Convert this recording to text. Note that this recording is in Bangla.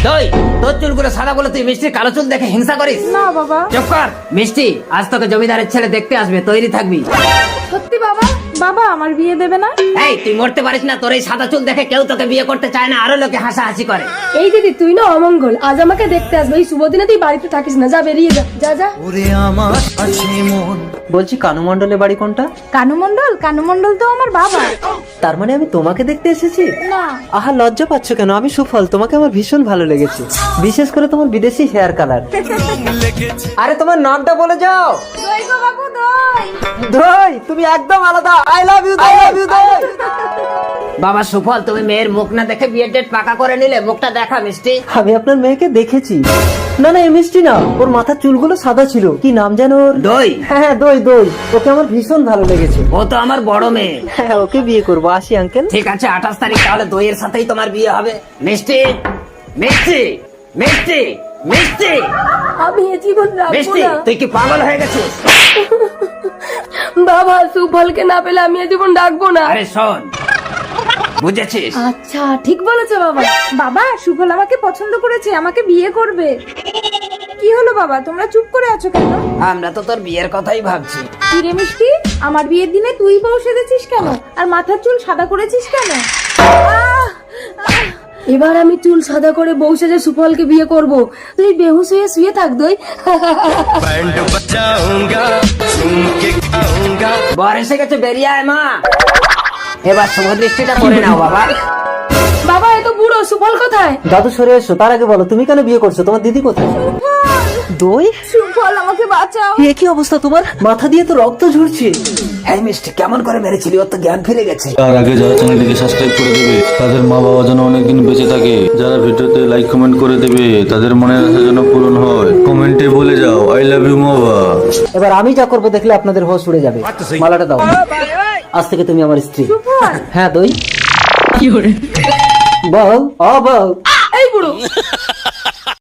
দই, তোর চুলগুলো সাদা বলে তুই মিষ্টির কালো চুল দেখে হিংসা করিস? না বাবা। চুপ কর মিষ্টি, আজ তোকে জমিদারের ছেলে দেখতে আসবে, তৈরি থাকবি। সত্যি বাবা? বাবা আমার বিয়ে দেবে না? এই তুই মরতে পারিস না, তোর এই সাদা চুল দেখে কেউ তোকে বিয়ে করতে চায় না, আরো লোকে হাসাহাসি করে। এই দিদি তুই না অমঙ্গল, আজ আমাকে দেখতে আসবে, এই শুভ দিনে তুই বাড়িতে থাকিস না, যা বেরিয়ে যা, যা যা। বলছি কানু মণ্ডলের বাড়ি কোনটা? কানু মণ্ডল? কানু মণ্ডল তো আমার বাবা। তার মানে আমি তোমাকে দেখতে এসেছি? না। আহা লজ্জা পাচ্ছ কেন? আমি সুফল, তোমাকে আমার ভীষণ ভালো লেগেছে, বিশেষ করে তোমার বিদেশি হেয়ার কালার। আরে তোমার নামটা বলে যাও। দই গো বাবু, দই। দই, তুমি একদম আলাদা। I love you, I love you doi. বাবা সুফল, তুমি মেয়ের মুখ না দেখে বিয়ের ডেট পাকা করে নিলে, মুখটা দেখা মিষ্টি। আমি আপনার মেয়েকে দেখেছি। না না, এ মিষ্টি না, ওর মাথার চুলগুলো সাদা ছিল। কি নাম যেন ওর? দই। হ্যাঁ দই, দই। ওকে আমার ভীষণ ভালো লেগেছে। ও তো আমার বড় মেয়ে। হ্যাঁ, ওকে বিয়ে করবো। আসি আঙ্কেল। ঠিক আছে 28 তারিখ তাহলে দইয়ের সাথেই তোমার বিয়ে হবে। মিষ্টি, মিষ্টি, মিষ্টি, মিষ্টি, আমি এ জীবন রাখবো মিষ্টি, না। তুই কি পাগল হয়ে গেছিস? বাবা সুফলকে না পেলে আমি এ জীবন ডাকবো না। আরে শোন, বুঝেছিস? আচ্ছা ঠিক বলেছো বাবা। বাবা সুফল আমাকে পছন্দ করেছে, আমাকে বিয়ে করবে। কি হলো বাবা, তোমরা চুপ করে আছো কেন? আমরা তো তোর বিয়ের কথাই ভাবছি। কি রে মিষ্টি, আমার বিয়ের দিনে তুই বউ সেজেছিস কেন, আর মাথার চুল সাদা করেছিস কেন? এবার আমি চুল সাদা করে বউ সেজে সুফলকে বিয়ে করব। তুই বেহুশ হয়ে শুয়ে থাক দই। বর এসে গেছে, বেরিয়ে আয় মা। এবার শুভ দৃষ্টিটা করে নাও বাবা। বাবা এত বুড়ো, সুফল কোথায়? দাদু সরে এসো। তার আগে বলো তুমি কেন বিয়ে করছো? তোমার দিদি কোথায়? দই, সুফল আমাকে বাঁচাও। এ কি অবস্থা তোমার? মাথা দিয়ে তো রক্ত ঝরছে। হ্যাঁ মিষ্টি, কেমন করে মেরেছিলি? ওর তো জ্ঞান ফিরে গেছে। তার আগে যারা চ্যানেলটিকে সাবস্ক্রাইব করে দেবে, তাদের মা বাবা যেন অনেকদিন বেঁচে থাকে, যারা ভিডিওতে লাইক কমেন্ট করে দেবে, তাদের মনের আশা যেন পূরণ হয়, কমেন্টে বলে যাও আই লাভ ইউ বাবা। এবার আমি যা করবো দেখলে আপনাদের হোশ উড়ে যাবে। মালাটা দাও। আজ থেকে তুমি আমার স্ত্রী। সুফল হ্যাঁ দই। বউ, ও বউ। এই বুড়ো